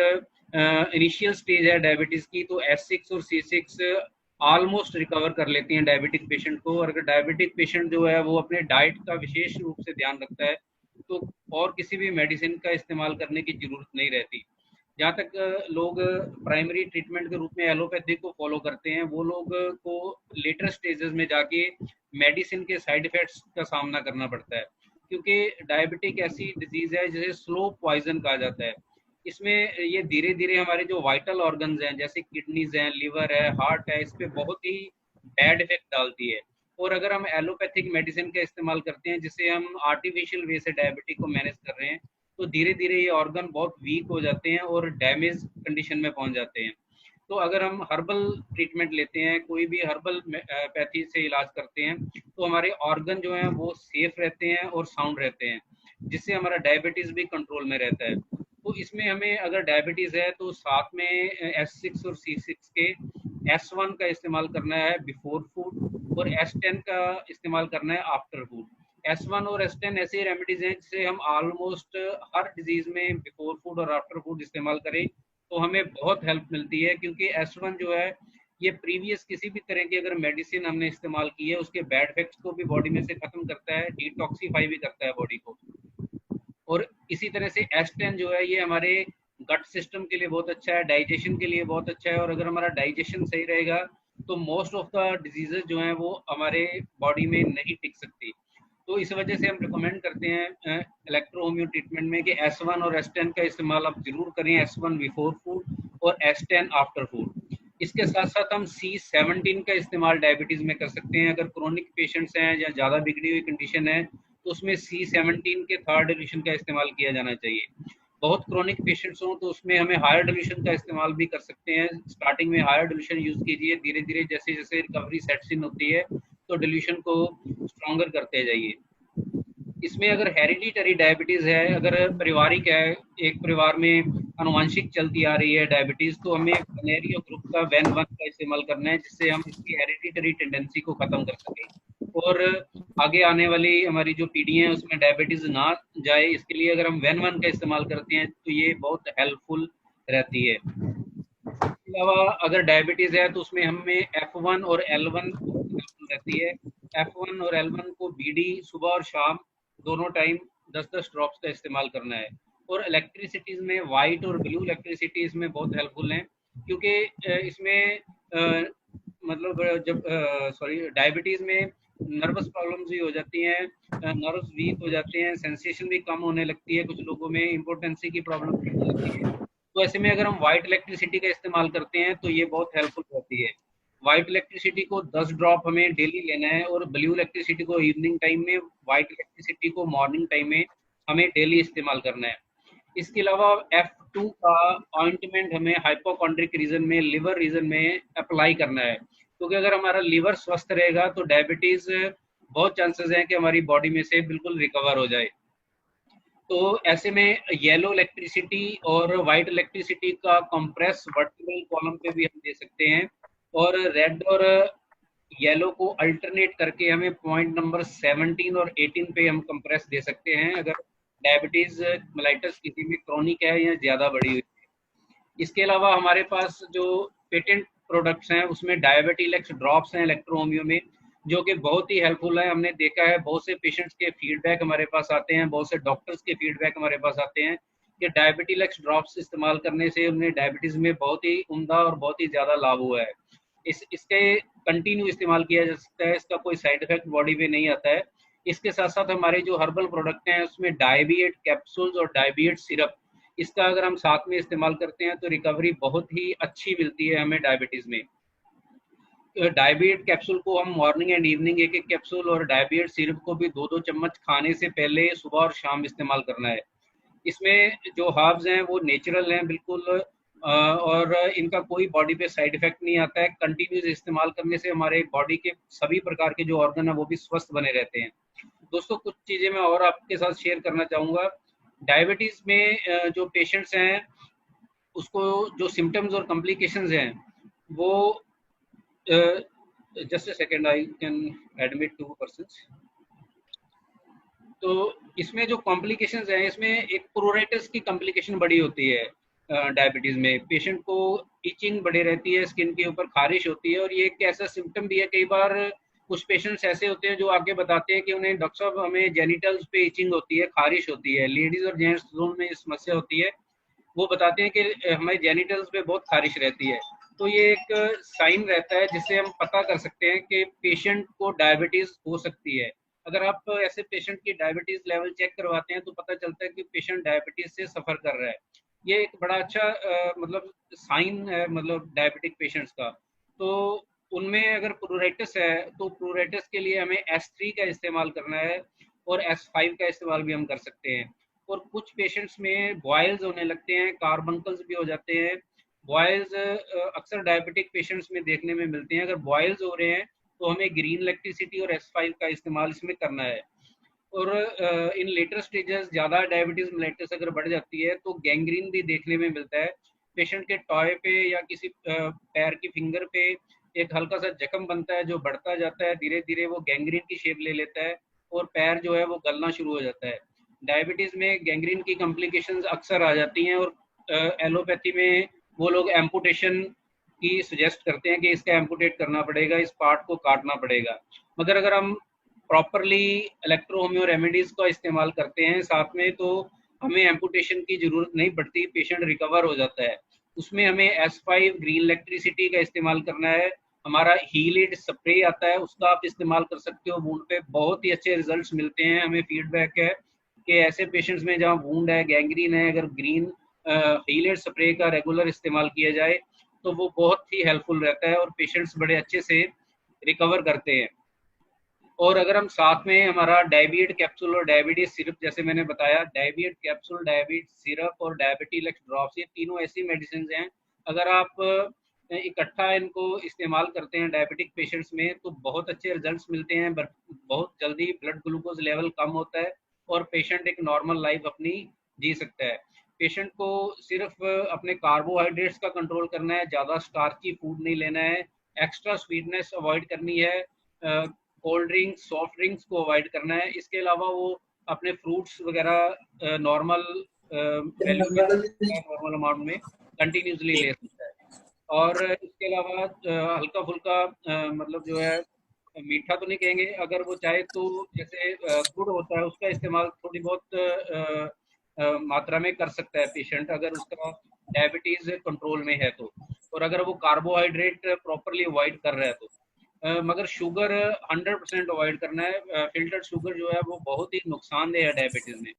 इनिशियल स्टेज है डायबिटीज की तो S6 और C6 ऑलमोस्ट रिकवर कर लेती हैं डायबिटिक पेशेंट को। और अगर डायबिटिक पेशेंट जो है वो अपने डाइट का विशेष रूप से ध्यान रखता है तो और किसी भी मेडिसिन का इस्तेमाल करने की ज़रूरत नहीं रहती। जहाँ तक लोग प्राइमरी ट्रीटमेंट के रूप में एलोपैथी को फॉलो करते हैं, वो लोग को लेटर स्टेजेस में जाके मेडिसिन के साइड इफेक्ट्स का सामना करना पड़ता है, क्योंकि डायबिटिक ऐसी डिजीज है जिसे स्लो पॉइजन कहा जाता है। इसमें ये धीरे धीरे हमारे जो वाइटल ऑर्गन्स हैं, जैसे किडनीज हैं, लिवर है, हार्ट है, इस पे बहुत ही बैड इफेक्ट डालती है। और अगर हम एलोपैथिक मेडिसिन का इस्तेमाल करते हैं, जिससे हम आर्टिफिशियल वे से डायबिटिक को मैनेज कर रहे हैं, तो धीरे धीरे ये ऑर्गन बहुत वीक हो जाते हैं और डैमेज कंडीशन में पहुंच जाते हैं। तो अगर हम हर्बल ट्रीटमेंट लेते हैं, कोई भी हर्बल पैथी से इलाज करते हैं, तो हमारे ऑर्गन जो हैं वो सेफ रहते हैं और साउंड रहते हैं, जिससे हमारा डायबिटीज भी कंट्रोल में रहता है। तो इसमें हमें अगर डायबिटीज है तो साथ में S6 और C6 के S1 का इस्तेमाल करना है बिफोर फूड, और S10 का इस्तेमाल करना है आफ्टर फूड। S1 और S10 ऐसे रेमेडीज हैं जिसे हम ऑलमोस्ट हर डिजीज में बिफोर फूड और आफ्टर फूड इस्तेमाल करें तो हमें बहुत हेल्प मिलती है, क्योंकि S1 जो है ये प्रीवियस किसी भी तरह की अगर मेडिसिन हमने इस्तेमाल की है उसके बैड इफेक्ट्स को भी बॉडी में से खत्म करता है, डिटॉक्सीफाई भी करता है बॉडी को। और इसी तरह से S10 जो है ये हमारे गट सिस्टम के लिए बहुत अच्छा है, डाइजेशन के लिए बहुत अच्छा है, और अगर हमारा डाइजेशन सही रहेगा तो मोस्ट ऑफ द डिजीजेज जो हैं वो हमारे बॉडी में नहीं टिक सकती। तो इस वजह से हम रिकमेंड करते हैं इलेक्ट्रो ट्रीटमेंट में कि S1 और S10 का इस्तेमाल आप जरूर करें, S1 बिफोर फूड और S10 आफ्टर फूड। इसके साथ साथ हम C17 का इस्तेमाल डायबिटीज में कर सकते हैं। अगर क्रोनिक पेशेंट्स हैं या ज़्यादा बिगड़ी हुई कंडीशन है तो उसमें C17 के थर्ड एडिशन का इस्तेमाल किया जाना चाहिए। बहुत क्रोनिक पेशेंट्स हों तो उसमें हमें हायर डिल्यूशन का इस्तेमाल भी कर सकते हैं। स्टार्टिंग में हायर डिल्यूशन यूज़ कीजिए, धीरे धीरे जैसे जैसे रिकवरी सेट्स इन होती है तो डिल्यूशन को स्ट्रॉन्गर करते जाइए। इसमें अगर हेरिडिटरी डायबिटीज है, अगर पारिवारिक है, एक परिवार में आनुवंशिक चलती आ रही है डायबिटीज, तो हमें वेनेरियो ग्रुप का वैन वन का इस्तेमाल करना है, जिससे हम इसकी हेरिडिटरी टेंडेंसी को खत्म कर सकें और आगे आने वाली हमारी जो पीढ़ी है उसमें डायबिटीज ना जाए। इसके लिए अगर हम वैन वन का इस्तेमाल करते हैं तो ये बहुत हेल्पफुल रहती है। इसके अलावा अगर डायबिटीज है तो उसमें हमें F1 और L1 हेल्पफुल रहती है। F1 और L1 को बीडी सुबह और शाम दोनों टाइम 10-10 ड्रॉप्स का इस्तेमाल करना है। और इलेक्ट्रिसिटीज में वाइट और ब्लू इलेक्ट्रिसिटी इसमें बहुत हेल्पफुल हैं, क्योंकि इसमें मतलब जब सॉरी डायबिटीज में नर्वस प्रॉब्लम्स भी हो जाती हैं, नर्व्स वीक हो जाते हैं, सेंसेशन भी कम होने लगती है, कुछ लोगों में इम्पोर्टेंसी की प्रॉब्लम होने लगती है। तो ऐसे में अगर हम व्हाइट इलेक्ट्रिसिटी का इस्तेमाल करते हैं तो ये बहुत हेल्पफुल रहती है। व्हाइट इलेक्ट्रिसिटी को 10 ड्रॉप हमें डेली लेना है और ब्लू इलेक्ट्रिसिटी को इवनिंग टाइम में, व्हाइट इलेक्ट्रिसिटी को मॉर्निंग टाइम में हमें डेली इस्तेमाल करना है। इसके अलावा F2 का ऑइंटमेंट हमें हाइपोकॉन्ड्रिक रीजन में, लिवर रीजन में अप्लाई करना है, क्योंकि अगर हमारा लिवर स्वस्थ रहेगा तो डायबिटीज बहुत चांसेस हैं कि हमारी बॉडी में से बिल्कुल रिकवर हो जाए। तो ऐसे में येलो इलेक्ट्रिसिटी और वाइट इलेक्ट्रिसिटी का कंप्रेस वर्टिकल कॉलम पे भी हम दे सकते हैं, और रेड और येलो को अल्टरनेट करके हमें पॉइंट नंबर 17 और 18 पे हम कंप्रेस दे सकते हैं, अगर डायबिटीज मेलाइटस किसी में क्रॉनिक है या ज़्यादा बड़ी हुई है। इसके अलावा हमारे पास जो पेटेंट प्रोडक्ट्स हैं उसमें डायबिटिलेक्स ड्रॉप्स हैं इलेक्ट्रोहोमियो में, जो कि बहुत ही हेल्पफुल है। हमने देखा है बहुत से पेशेंट्स के फीडबैक हमारे पास आते हैं, बहुत से डॉक्टर्स के फीडबैक हमारे पास आते हैं कि डायबिटिलेक्स ड्रॉप्स इस्तेमाल करने से उन्हें डायबिटीज़ में बहुत ही उम्दा और बहुत ही ज़्यादा लाभ हुआ है। इसके कंटिन्यू इस्तेमाल किया जा सकता है, इसका कोई साइड इफेक्ट बॉडी में नहीं आता है। इसके साथ साथ हमारे जो हर्बल प्रोडक्ट हैं उसमें डायबिएट कैप्सूल्स और डायबिएट सिरप, इसका अगर हम साथ में इस्तेमाल करते हैं तो रिकवरी बहुत ही अच्छी मिलती है हमें डायबिटीज़ में। डायबिएट कैप्सूल को हम मॉर्निंग एंड इवनिंग एक एक कैप्सूल, और डायबिएट सिरप को भी 2-2 चम्मच खाने से पहले सुबह और शाम इस्तेमाल करना है। इसमें जो हर्ब्स हैं वो नेचुरल हैं बिल्कुल, और इनका कोई बॉडी पे साइड इफेक्ट नहीं आता है। कंटिन्यूस इस्तेमाल करने से हमारे बॉडी के सभी प्रकार के जो ऑर्गन है वो भी स्वस्थ बने रहते हैं। दोस्तों कुछ चीज़ें मैं और आपके साथ शेयर करना चाहूँगा। डायबिटीज़ में जो पेशेंट्स हैं उसको जो सिम्टम्स और कॉम्प्लिकेशंस हैं वो, just a second I can admit 2 person. तो इसमें जो कॉम्प्लिकेशंस हैं इसमें एक प्रोराइटिस की कॉम्प्लिकेशन बड़ी होती है। डायबिटीज में पेशेंट को इचिंग बड़ी रहती है, स्किन के ऊपर खारिश होती है, और ये एक ऐसा सिम्टम भी है। कई बार कुछ पेशेंट्स ऐसे होते हैं जो आगे बताते हैं कि उन्हें डॉक्टर साहब हमें जेनिटल्स पे इचिंग होती है, खारिश होती है। लेडीज और जेंट्स दोनों में समस्या होती है। वो बताते हैं कि हमारे जेनिटल्स पे बहुत खारिश रहती है। तो ये एक साइन रहता है जिससे हम पता कर सकते हैं कि पेशेंट को डायबिटीज हो सकती है। अगर आप ऐसे पेशेंट की डायबिटीज लेवल चेक करवाते हैं तो पता चलता है कि पेशेंट डायबिटीज से सफर कर रहा है। ये एक बड़ा अच्छा मतलब साइन है, मतलब डायबिटिक पेशेंट्स का। तो उनमें अगर प्रूरेटिस है तो प्रूरेटिस के लिए हमें S3 का इस्तेमाल करना है, और S5 का इस्तेमाल भी हम कर सकते हैं। और कुछ पेशेंट्स में बॉयल्स होने लगते हैं, कार्बंकल्स भी हो जाते हैं। बॉयल्स अक्सर डायबिटिक पेशेंट्स में देखने में मिलते हैं। अगर बॉयल्स हो रहे हैं तो हमें ग्रीन इलेक्ट्रिसिटी और S5 का इस्तेमाल इसमें करना है। और इन लेटर स्टेजेस ज़्यादा डायबिटीज मेलिटस अगर बढ़ जाती है तो गैंग्रीन भी देखने में मिलता है। पेशेंट के टॉय पे या किसी पैर की फिंगर पे एक हल्का सा जख्म बनता है जो बढ़ता जाता है, धीरे धीरे वो गैंग्रीन की शेप ले लेता है और पैर जो है वो गलना शुरू हो जाता है। डायबिटीज में गैंग्रीन की कॉम्प्लिकेशंस अक्सर आ जाती हैं, और एलोपैथी में वो लोग एम्पुटेशन की सुजेस्ट करते हैं कि इसका एम्पुटेट करना पड़ेगा, इस पार्ट को काटना पड़ेगा। मगर अगर हम प्रॉपरली इलेक्ट्रो रेमेडीज का इस्तेमाल करते हैं साथ में, तो हमें एम्पुटेशन की जरूरत नहीं पड़ती, पेशेंट रिकवर हो जाता है। उसमें हमें S5 ग्रीन इलेक्ट्रिसिटी का इस्तेमाल करना है। हमारा हीलिड स्प्रे आता है, उसका आप इस्तेमाल कर सकते हो वूंड पे, बहुत ही अच्छे रिजल्ट्स मिलते हैं। हमें फीडबैक है कि ऐसे पेशेंट्स में जहाँ वूंड है, गैंग्रीन है, अगर ग्रीन हीलिड स्प्रे का रेगुलर इस्तेमाल किया जाए तो वो बहुत ही हेल्पफुल रहता है और पेशेंट्स बड़े अच्छे से रिकवर करते हैं। और अगर हम साथ में हमारा डायबिएट कैप्सूल और डायबिटीज सिरप, जैसे मैंने बताया, डायबिएट कैप्सूल, डायबिएट सिरप और डायबिटीलेक्स ड्रॉप्स, ये तीनों ऐसी मेडिसिन हैं, अगर आप इकट्ठा इनको इस्तेमाल करते हैं डायबिटिक पेशेंट्स में तो बहुत अच्छे रिजल्ट्स मिलते हैं। बहुत जल्दी ब्लड ग्लूकोज लेवल कम होता है और पेशेंट एक नॉर्मल लाइफ अपनी जी सकता है। पेशेंट को सिर्फ अपने कार्बोहाइड्रेट्स का कंट्रोल करना है, ज़्यादा स्टार्ची फूड नहीं लेना है, एक्स्ट्रा स्वीटनेस अवॉइड करनी है, कोल्ड ड्रिंक्स, सॉफ्ट ड्रिंक्स को अवॉइड करना है। इसके अलावा वो अपने फ्रूट्स वगैरह नॉर्मल वैल्यू में, नॉर्मल अमाउंट में कंटिन्यूसली ले सकता है। और इसके अलावा हल्का फुल्का मतलब जो है, मीठा तो नहीं कहेंगे, अगर वो चाहे तो जैसे गुड़ होता है उसका इस्तेमाल थोड़ी बहुत मात्रा में कर सकता है पेशेंट, अगर उसका डायबिटीज कंट्रोल में है तो। और अगर वो कार्बोहाइड्रेट प्रॉपरली अवॉइड कर रहा है तो। मगर शुगर 100% अवॉइड करना है। फिल्टर्ड शुगर जो है वो बहुत ही नुकसानदेह है डायबिटीज में।